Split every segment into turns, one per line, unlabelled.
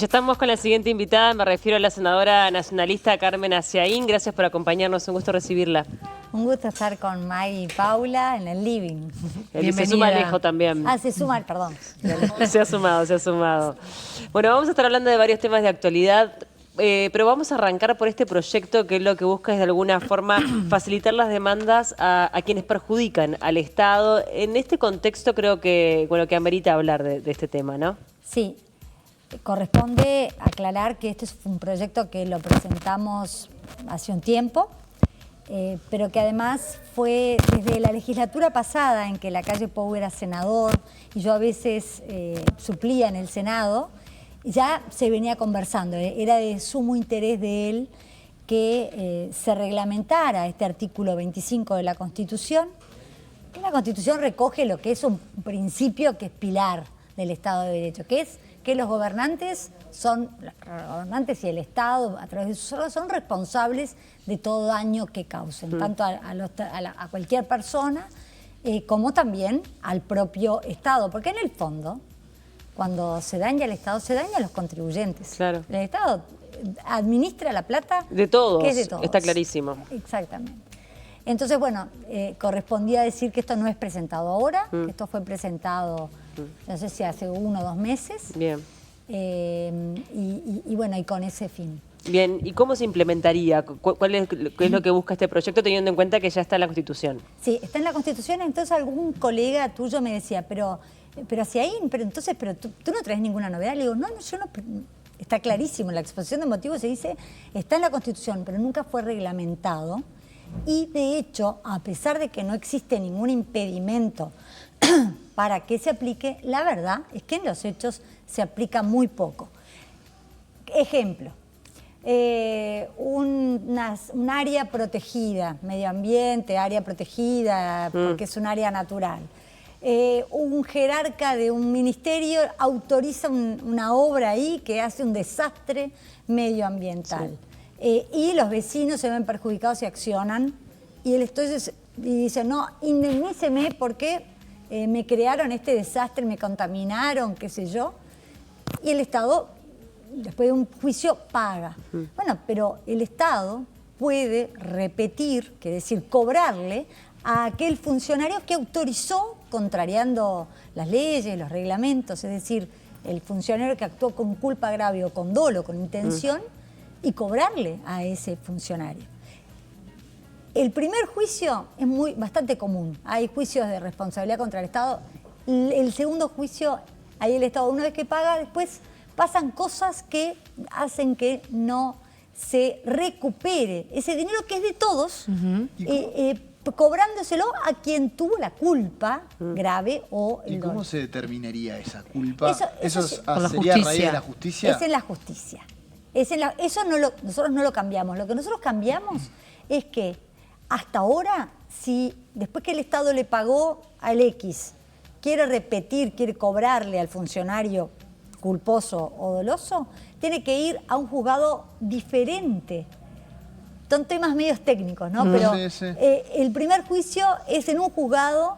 Ya estamos con la siguiente invitada, me refiero a la senadora nacionalista Carmen Aciaín. Gracias por acompañarnos, un gusto recibirla.
Un gusto estar con Maggie y Paula en el living.
Se suma Alejo también.
Ah, se suma, perdón.
Se ha sumado, se ha sumado. Bueno, vamos a estar hablando de varios temas de actualidad, pero vamos a arrancar por este proyecto que lo que busca es de alguna forma facilitar las demandas a quienes perjudican al Estado. En este contexto creo que, bueno, que amerita hablar de este tema, ¿no?
Sí. Corresponde aclarar que este es un proyecto que lo presentamos hace un tiempo, pero que además fue desde la legislatura pasada en que Lacalle Pou era senador y yo a veces suplía en el Senado, ya se venía conversando, era de sumo interés de él que se reglamentara este artículo 25 de la Constitución. La Constitución recoge lo que es un principio que es pilar del Estado de Derecho, que es que los gobernantes y el Estado, a través de sus órganos, son responsables de todo daño que causen, tanto a cualquier persona como también al propio Estado, porque en el fondo, cuando se daña al Estado, se daña a los contribuyentes.
Claro.
El Estado administra la plata
de todos,
que es de todos.
Está clarísimo.
Exactamente. Entonces, bueno, correspondía decir que esto no es presentado ahora, que esto fue presentado, no sé si hace 1 o 2 meses.
Bien.
Y bueno, y con ese fin.
Bien, ¿y cómo se implementaría? ¿Qué es lo que busca este proyecto teniendo en cuenta que ya está en la Constitución?
Sí, está en la Constitución, entonces algún colega tuyo me decía, pero tú no traes ninguna novedad. Le digo, no, yo no, está clarísimo, en la exposición de motivos se dice, está en la Constitución, pero nunca fue reglamentado. Y de hecho, a pesar de que no existe ningún impedimento para que se aplique, la verdad es que en los hechos se aplica muy poco. Ejemplo, un área protegida, medio ambiente, área protegida, porque es un área natural. Un jerarca de un ministerio autoriza una obra ahí que hace un desastre medioambiental. Sí. Y los vecinos se ven perjudicados y accionan, y él entonces dice, no, indemníceme porque me crearon este desastre, me contaminaron, qué sé yo, y el Estado, después de un juicio, paga. Bueno, pero el Estado puede repetir, que decir, cobrarle a aquel funcionario que autorizó, contrariando las leyes, los reglamentos, es decir, el funcionario que actuó con culpa grave o con dolo, con intención, y cobrarle a ese funcionario. El primer juicio es bastante común. Hay juicios de responsabilidad contra el Estado. El segundo juicio, ahí el Estado, una vez que paga, después pasan cosas que hacen que no se recupere ese dinero que es de todos, cobrándoselo a quien tuvo la culpa grave o el
¿Y cómo
dolo.
se determinaría esa culpa? ¿Eso
por
sería a raíz de la justicia?
Es en la justicia. Eso nosotros no lo cambiamos. Lo que nosotros cambiamos es que hasta ahora, si después que el Estado le pagó al X, quiere repetir, quiere cobrarle al funcionario culposo o doloso, tiene que ir a un juzgado diferente. Son temas medios técnicos, ¿no? Pero sí. El primer juicio es en un juzgado,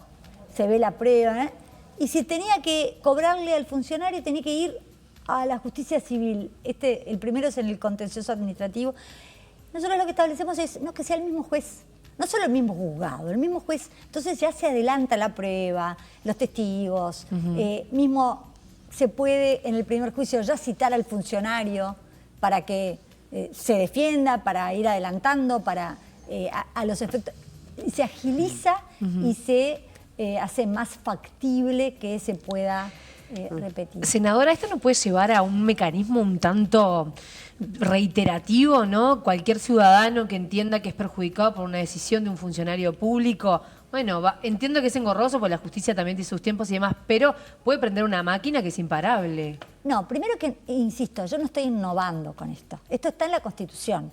se ve la prueba, y si tenía que cobrarle al funcionario, tenía que ir a la justicia civil. El primero es en el contencioso administrativo. Nosotros lo que establecemos es no que sea el mismo juez, no solo el mismo juzgado, el mismo juez. Entonces ya se adelanta la prueba, los testigos, mismo se puede en el primer juicio ya citar al funcionario para que se defienda, para ir adelantando, para a los efectos. Se agiliza y se hace más factible que se pueda repetir.
Senadora, ¿esto no puede llevar a un mecanismo un tanto reiterativo, ¿no? Cualquier ciudadano que entienda que es perjudicado por una decisión de un funcionario público, bueno, entiendo que es engorroso porque la justicia también tiene sus tiempos y demás, pero puede prender una máquina que es imparable.
No, primero que, insisto, yo no estoy innovando con esto. Esto está en la Constitución.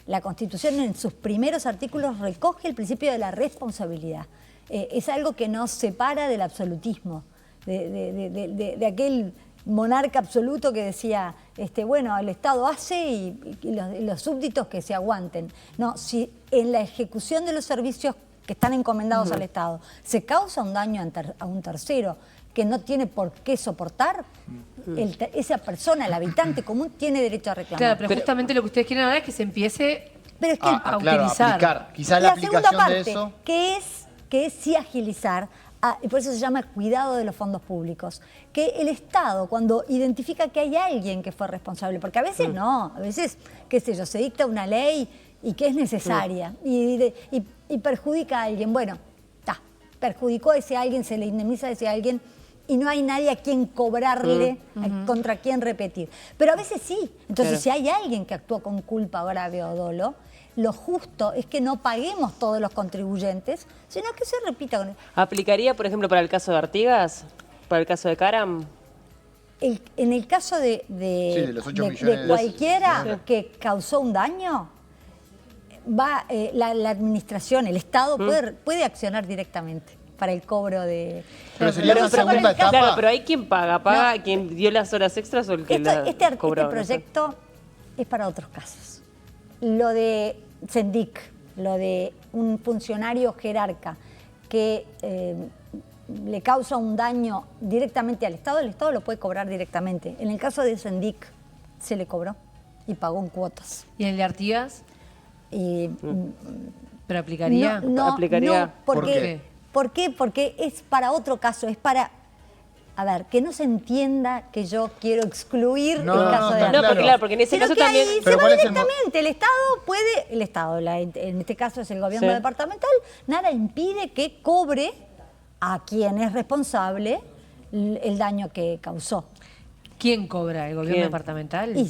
La Constitución en sus primeros artículos recoge el principio de la responsabilidad. Es algo que nos separa del absolutismo. De aquel monarca absoluto que decía, bueno, el Estado hace y los súbditos que se aguanten. No, si en la ejecución de los servicios que están encomendados al Estado se causa un daño a un tercero, que no tiene por qué soportar, esa persona, el habitante común, tiene derecho a reclamar.
Claro, pero justamente lo que ustedes quieren ahora es que se empiece
Pero es que
a
claro,
utilizar.
aplicar. Quizás la
la segunda
aplicación
parte,
de eso...
que es sí agilizar, y por eso se llama cuidado de los fondos públicos, que el Estado, cuando identifica que hay alguien que fue responsable, porque a veces no, a veces, qué sé yo, se dicta una ley y que es necesaria y perjudica a alguien, bueno, perjudicó a ese alguien, se le indemniza a ese alguien y no hay nadie a quien cobrarle, contra quien repetir. Pero a veces sí. Entonces, si hay alguien que actuó con culpa grave o dolo, lo justo es que no paguemos todos los contribuyentes, sino que se repita con
¿Aplicaría, por ejemplo, para el caso de Artigas? ¿Para el caso de Caram?
en el caso de
los 8 millones
de cualquiera que causó un daño, la administración, el Estado puede accionar directamente para el cobro de...
Pero sería una segunda etapa.
Claro, pero hay quien paga. ¿Paga quien dio las horas extras o el que
Este
cobró?
proyecto es para otros casos. Lo de Sendik, lo de un funcionario jerarca que le causa un daño directamente al Estado, el Estado lo puede cobrar directamente. En el caso de Sendik se le cobró y pagó en cuotas.
¿Y el de Artigas?
Y,
¿Pero aplicaría?
¿Aplicaría?
No, porque, ¿por qué? Porque es para otro caso, es para... A ver, que no se entienda que yo quiero excluir el caso de Artigas.
Claro, porque en ese caso
que
también...
ahí se va directamente, el Estado puede, en este caso es el gobierno departamental, nada impide que cobre a quien es responsable el daño que causó.
¿Quién cobra? ¿El gobierno departamental?
¿De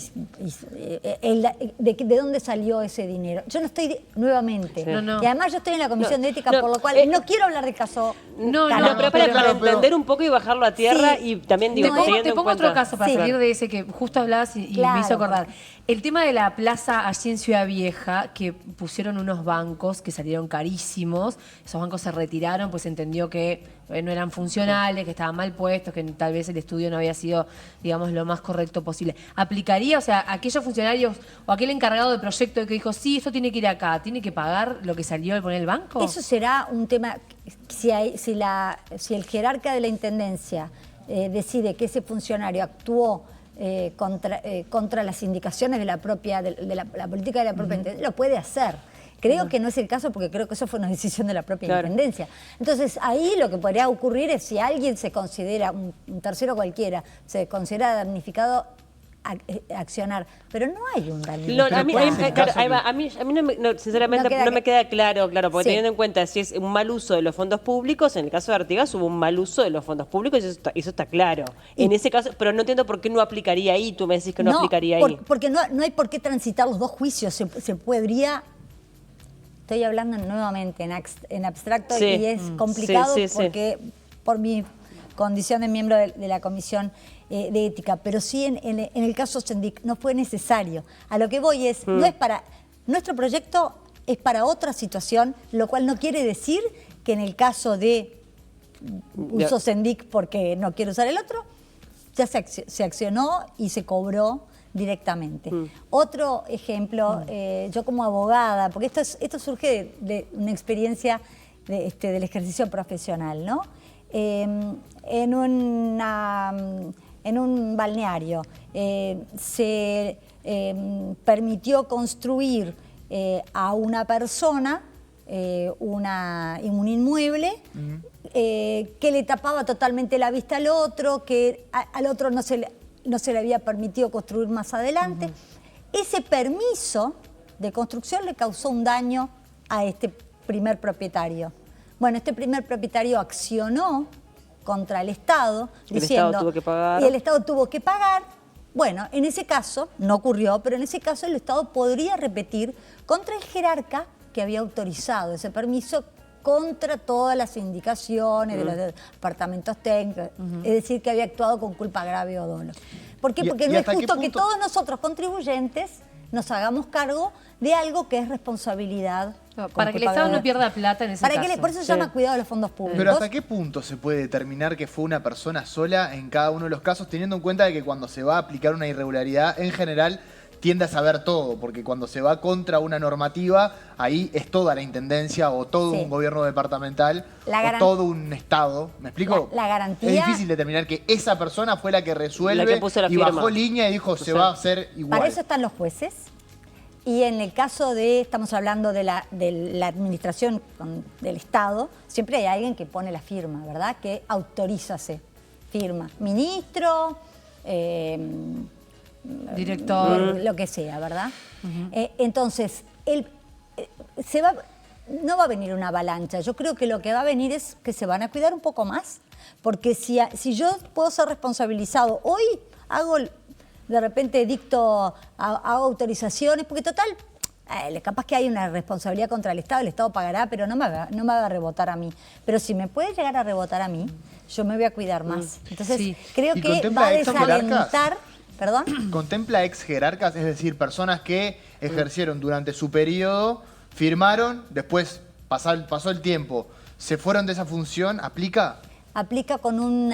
dónde salió ese dinero? Yo no estoy, nuevamente, y además yo estoy en la Comisión de Ética, por lo cual no quiero hablar del caso.
Pero para entender un poco y bajarlo a tierra y también digo,
te pongo otro caso para salir de ese que justo hablabas y me hizo acordar. El tema de la plaza allí en Ciudad Vieja, que pusieron unos bancos que salieron carísimos, esos bancos se retiraron, pues se entendió que no eran funcionales, que estaban mal puestos, que tal vez el estudio no había sido, digamos, lo más correcto posible. ¿Aplicaría, o sea, aquellos funcionarios o aquel encargado de proyecto que dijo, sí, esto tiene que ir acá, tiene que pagar lo que salió de poner el banco?
Eso será un tema, si el jerarca de la Intendencia decide que ese funcionario actuó contra las indicaciones de la política de la propia Intendencia, lo puede hacer. Creo que no es el caso porque creo que eso fue una decisión de la propia Intendencia. Entonces, ahí lo que podría ocurrir es si alguien se considera, un tercero cualquiera, se considera damnificado, accionar. Pero no hay un daño.
A mí sinceramente no me queda claro, porque teniendo en cuenta si es un mal uso de los fondos públicos, en el caso de Artigas hubo un mal uso de los fondos públicos y eso está claro. En ese caso, pero no entiendo por qué no aplicaría ahí, tú me decís que no aplicaría ahí.
Porque no hay por qué transitar los dos juicios, se podría... Estoy hablando nuevamente en abstracto y es complicado porque por mi condición de miembro de la Comisión de Ética, pero sí en el caso Sendik no fue necesario. A lo que voy es, no es para... Nuestro proyecto es para otra situación, lo cual no quiere decir que en el caso de uso Sendik porque no quiero usar el otro, ya se accionó y se cobró directamente. Otro ejemplo, yo como abogada, porque esto surge de una experiencia del ejercicio profesional, ¿no? En un balneario se permitió construir a una persona un inmueble que le tapaba totalmente la vista al otro, que al otro no se le había permitido construir más adelante. Ese permiso de construcción le causó un daño a este primer propietario. Bueno, este primer propietario accionó contra el Estado, diciendo...
El Estado tuvo que pagar.
Y el Estado tuvo que pagar. Bueno, en ese caso, no ocurrió, pero en ese caso el Estado podría repetir contra el jerarca que había autorizado ese permiso contra todas las indicaciones de los departamentos técnicos, es decir, que había actuado con culpa grave o dolo. ¿Por qué? Porque no es justo que todos nosotros contribuyentes nos hagamos cargo de algo que es responsabilidad.
Para que el Estado no pierda plata en ese caso.
Por eso se llama cuidado de los fondos públicos.
Pero ¿hasta qué punto se puede determinar que fue una persona sola en cada uno de los casos, teniendo en cuenta de que cuando se va a aplicar una irregularidad, en general tiende a saber todo, porque cuando se va contra una normativa, ahí es toda la intendencia o todo
Sí.
un gobierno departamental
La
o todo un estado. ¿Me explico?
La garantía-
Es difícil determinar que esa persona fue la que resuelve
La que puso la
y
firma.
bajó línea y dijo, se
Exacto.
va a hacer igual.
Para eso están los jueces. Y en el caso de, estamos hablando de la administración del Estado, siempre hay alguien que pone la firma, ¿verdad? Que autorízase, firma. Ministro,
Director.
lo que sea, ¿verdad? Entonces, no va a venir una avalancha. Yo creo que lo que va a venir es que se van a cuidar un poco más. Porque si yo puedo ser responsabilizado, hoy de repente hago autorizaciones, porque total, capaz que hay una responsabilidad contra el Estado pagará, pero no me va a rebotar a mí. Pero si me puede llegar a rebotar a mí, yo me voy a cuidar más. Entonces,
Sí.
creo
¿Y
que
contempla
va a
ex jerarcas?
desalentar... ¿Perdón?
¿Contempla ex jerarcas? Es decir, personas que ejercieron durante su periodo, firmaron, después pasó el tiempo, se fueron de esa función, ¿aplica?
Aplica con un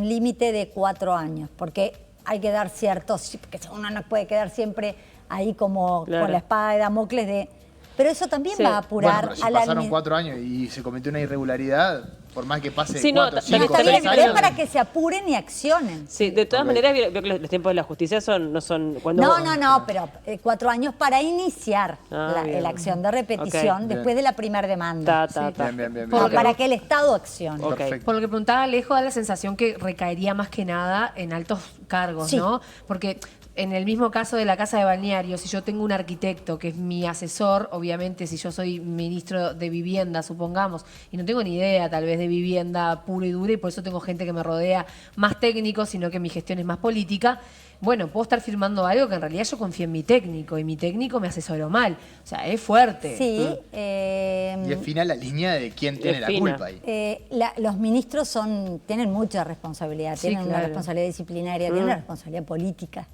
límite de 4 años, porque hay que dar ciertos, porque uno no puede quedar siempre ahí como
Claro.
con la espada de Damocles de... Pero eso también
Sí.
va a apurar
Bueno, pero si
a la
pasaron 4 años y se cometió una irregularidad, por más que pase
Sí, no,
4,
también
5,
Está bien,
6
pero es
años...
para que se apuren y accionen.
Sí, de todas
Ok.
maneras, veo que los tiempos de la justicia no son... Cuando
No, pero 4 años para iniciar
bien.
la acción de repetición
Ok.
después de la primera demanda.
Bien.
No, para que el Estado accione.
Ok.
Perfecto.
Por lo que preguntaba Alejo, da la sensación que recaería más que nada en altos cargos,
Sí.
¿no? Porque en el mismo caso de la casa de balneario, si yo tengo un arquitecto que es mi asesor, obviamente si yo soy ministro de vivienda, supongamos, y no tengo ni idea tal vez de vivienda pura y dura, y por eso tengo gente que me rodea más técnico, sino que mi gestión es más política, bueno, puedo estar firmando algo que en realidad yo confío en mi técnico, y mi técnico me asesoró mal. O sea, es fuerte.
Sí.
Y es fina la línea de quién tiene la
fina.
culpa ahí.
Los ministros tienen mucha responsabilidad,
Sí,
tienen una
claro.
responsabilidad disciplinaria, tienen una responsabilidad política.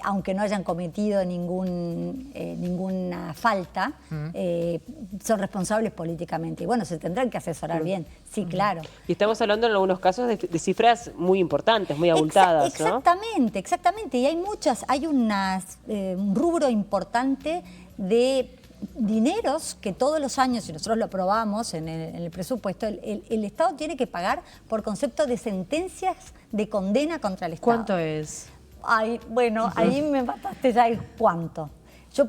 Aunque no hayan cometido ninguna falta, son responsables políticamente. Y bueno, se tendrán que asesorar bien, sí, claro.
Y estamos hablando en algunos casos de cifras muy importantes, muy abultadas, ¿no?
Exactamente. Y hay un rubro importante de dineros que todos los años, y nosotros lo aprobamos en el presupuesto, el Estado tiene que pagar por concepto de sentencias de condena contra el Estado.
¿Cuánto es?
Ay, bueno, ahí me mataste ya el cuánto. Yo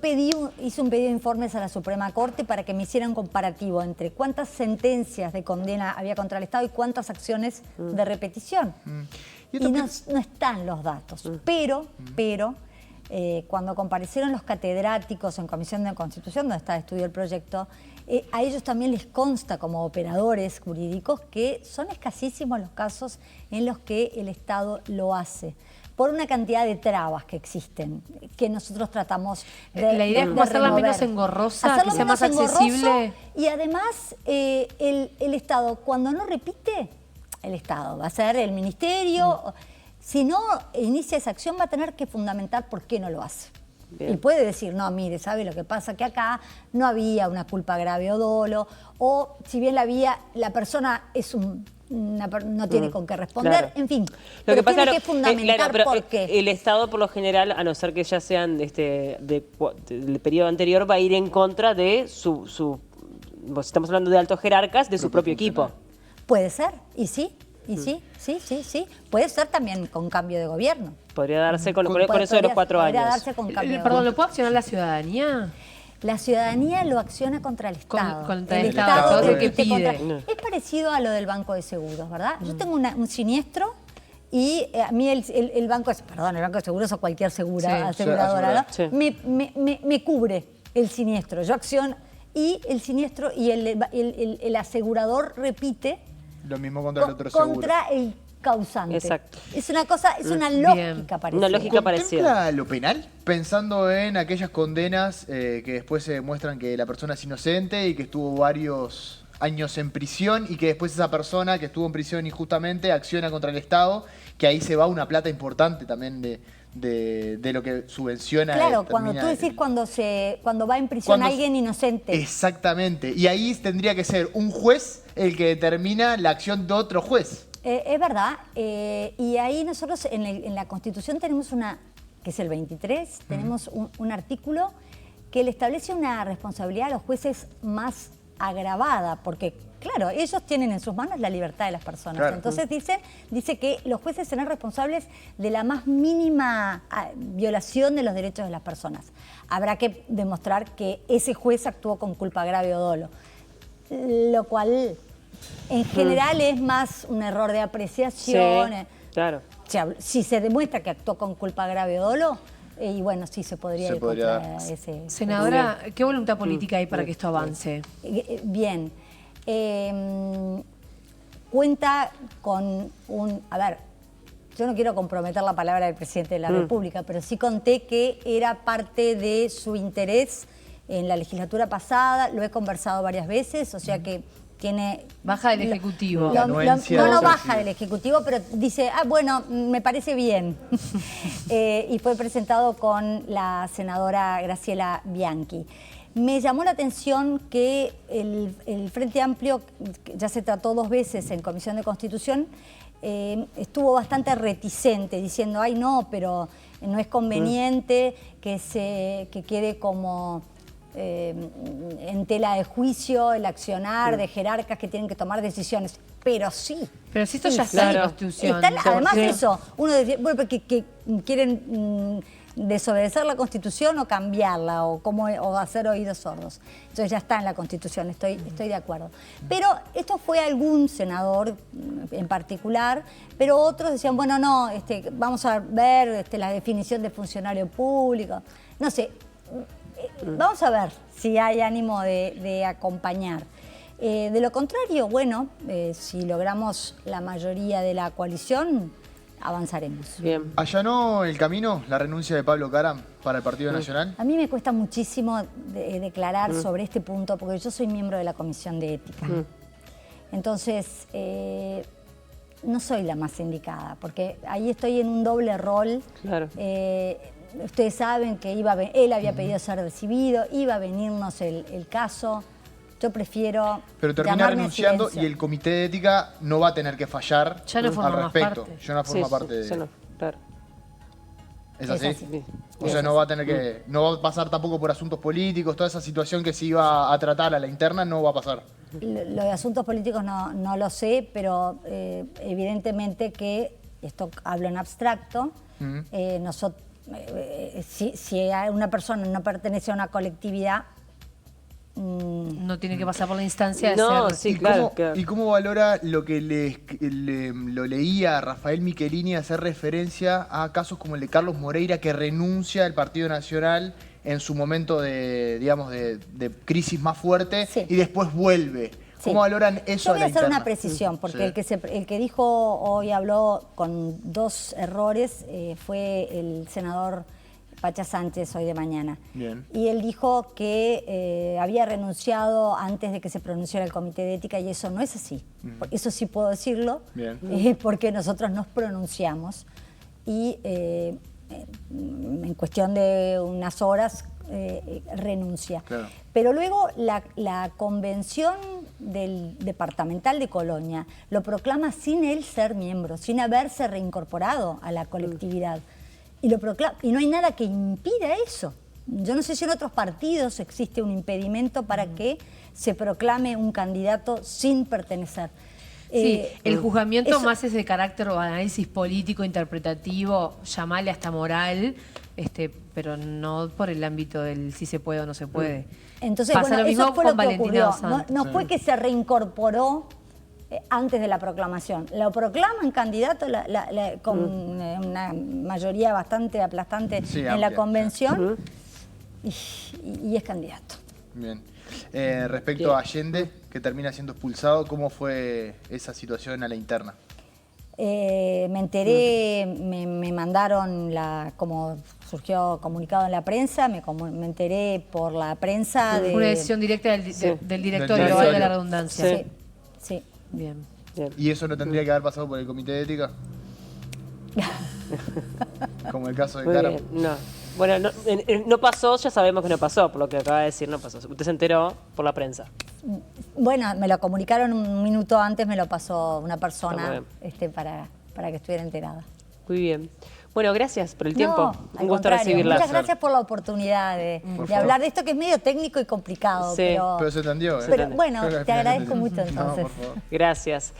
hice un pedido de informes a la Suprema Corte para que me hicieran un comparativo entre cuántas sentencias de condena había contra el Estado y cuántas acciones de repetición.
Y
Y
esto
no están los datos. Pero cuando comparecieron los catedráticos en Comisión de Constitución, donde está estudiado el proyecto, a ellos también les consta como operadores jurídicos que son escasísimos los casos en los que el Estado lo hace, por una cantidad de trabas que existen, que nosotros tratamos de
La idea es como hacerla
remover.
menos engorrosa,
Hacerlo
que sea
menos
más accesible.
engorroso, y además el Estado, cuando no repite, el Estado va a ser el Ministerio, si no inicia esa acción va a tener que fundamentar por qué no lo hace.
Bien.
Y puede decir, no, mire, ¿sabe lo que pasa? Que acá no había una culpa grave o dolo, o si bien la había, la persona no tiene con qué responder,
Claro.
en fin.
Lo
Pero
que pasa
tiene
es
que fundamentar
pero
por qué.
el Estado, por lo general, a no ser que ya sean del periodo anterior, va a ir en contra de si estamos hablando de altos jerarcas, de su propio equipo.
Puede ser, y sí. Sí. Puede ser también con cambio de gobierno.
Podría darse con eso de los
Podría
4
podría
años.
darse con cambio de
Perdón,
gobierno.
¿lo puede accionar la ciudadanía?
La ciudadanía lo acciona contra el Estado.
Contra
el Estado,
repite
es el
que pide.
Es parecido a lo del Banco de Seguros, ¿verdad? Yo tengo un siniestro y a mí el Banco de Seguros o cualquier aseguradora,
Sí,
¿no? Me cubre el siniestro. Yo acciono y el siniestro y el asegurador repite
Lo mismo contra el otro seguro.
contra el causante.
Exacto.
Es una cosa, es una
Bien.
lógica parecida.
Una lógica parecida.
¿Contempla lo penal? Pensando en aquellas condenas que después se demuestran que la persona es inocente y que estuvo varios años en prisión y que después esa persona que estuvo en prisión injustamente acciona contra el Estado, que ahí se va una plata importante también de lo que subvenciona.
Claro, cuando
termina
tú decís
el-
cuando va en prisión
Cuando-
alguien inocente.
Exactamente. Y ahí tendría que ser un juez el que determina la acción de otro juez.
Es verdad, y ahí nosotros en la Constitución tenemos que es el 23, tenemos un artículo que le establece una responsabilidad a los jueces más agravada, porque claro, ellos tienen en sus manos la libertad de las personas.
Claro.
Entonces dice que los jueces serán responsables de la más mínima violación de los derechos de las personas. Habrá que demostrar que ese juez actuó con culpa grave o dolo, lo cual en general es más un error de apreciación.
Sí, claro.
Si se demuestra que actuó con culpa grave o dolo, y bueno, sí se podría ir contra
dar.
ese.
Senadora, ¿qué voluntad política hay para que esto avance?
Bien. Cuenta con a ver, yo no quiero comprometer la palabra del presidente de la República, pero sí conté que era parte de su interés en la legislatura pasada, lo he conversado varias veces, o sea que tiene...
Baja del Ejecutivo.
La anuencia,
no
o sea,
baja
sí.
del Ejecutivo, pero dice, bueno, me parece bien. Y fue presentado con la senadora Graciela Bianchi. Me llamó la atención que el Frente Amplio, que ya se trató 2 veces en Comisión de Constitución, estuvo bastante reticente, diciendo, ay no, pero no es conveniente que quede como en tela de juicio el accionar de jerarcas que tienen que tomar decisiones. Pero sí.
Pero si esto ya
sí,
está en
claro.
la Constitución.
Además
Sí.
eso, uno decía, bueno, porque que quieren desobedecer la Constitución o cambiarla o hacer oídos sordos. Entonces ya está en la Constitución, estoy de acuerdo. Pero esto fue algún senador en particular, pero otros decían, bueno, no, vamos a ver la definición de funcionario público. No sé, vamos a ver si hay ánimo de acompañar. De lo contrario, bueno, si logramos la mayoría de la coalición, avanzaremos.
Bien.
¿Allanó el camino la renuncia de Pablo Caram para el Partido Nacional?
A mí me cuesta muchísimo declarar sobre este punto porque yo soy miembro de la Comisión de Ética. Entonces, no soy la más indicada porque ahí estoy en un doble rol.
Claro.
Ustedes saben que él había pedido ser recibido, iba a venirnos el caso. Yo prefiero
Pero termina
llamarme a
renunciando
silencio.
y el Comité de Ética no va a tener que fallar
Ya no forma
al
más
respecto.
parte.
Ya no forma
Sí,
parte de...
sí, no, claro.
¿Es así?
Es así.
Bien.
O sea, no va a tener que... No va a pasar tampoco por asuntos políticos, toda esa situación que se iba a tratar a la interna no va a pasar.
Lo de asuntos políticos no lo sé, pero evidentemente que, esto hablo en abstracto, si una persona no pertenece a una colectividad,
No tiene que pasar por la instancia de
No,
ser...
sí,
¿Y
claro,
cómo,
claro.
¿Y cómo valora lo que lo leía a Rafael Michelini hacer referencia a casos como el de Carlos Moreira, que renuncia al Partido Nacional en su momento de, digamos, de crisis más fuerte
Sí.
y después vuelve?
Sí.
¿Cómo valoran eso
Yo
a
voy
la
a hacer
interna?
una precisión, porque
Sí.
el que dijo hoy, habló con 2 errores, fue el senador Pacha Sánchez hoy de mañana.
Bien.
Y él dijo que había renunciado antes de que se pronunciara el Comité de Ética y eso no es así. Eso sí puedo decirlo,
Bien.
porque nosotros nos pronunciamos y en cuestión de unas horas renuncia.
Claro.
Pero luego la convención departamental de Colonia lo proclama sin él ser miembro, sin haberse reincorporado a la colectividad. Y lo proclama, y no hay nada que impida eso. Yo no sé si en otros partidos existe un impedimento para que se proclame un candidato sin pertenecer.
Sí, el juzgamiento
eso-
más es de carácter o análisis político, interpretativo, llamarle hasta moral, pero no por el ámbito del si se puede o no se puede.
Entonces,
Pasa
bueno,
lo mismo
eso fue
con
lo que
Valentina
ocurrió.
Dosant.
No fue que se reincorporó antes de la proclamación. Lo proclaman candidato con una mayoría bastante aplastante
Sí,
en
amplia,
la convención y es candidato.
Bien. Respecto a Allende, que termina siendo expulsado, ¿cómo fue esa situación a la interna?
Me enteré, me mandaron, como surgió comunicado en la prensa, me enteré por la prensa
Fue una decisión directa del directorio,
Del
valga la
directorio.
redundancia.
Sí, sí.
Bien.
Bien.
¿Y eso no tendría que haber pasado por el Comité de Ética? Como el caso de
Muy
Caram.
bien. No. Bueno, no pasó, ya sabemos que no pasó, por lo que acaba de decir, no pasó. Usted se enteró por la prensa.
Bueno, me lo comunicaron un minuto antes, me lo pasó una
Está
persona
muy
para que estuviera enterada.
Muy bien. Bueno, gracias por el tiempo.
No,
Un
al
gusto
contrario,
recibirla.
muchas gracias por la oportunidad de hablar de esto que es medio técnico y complicado.
Sí.
Pero se entendió, ¿eh?
Pero bueno,
Pero al
te
final
agradezco
se
mucho
entendió.
entonces.
No, por favor.
Gracias.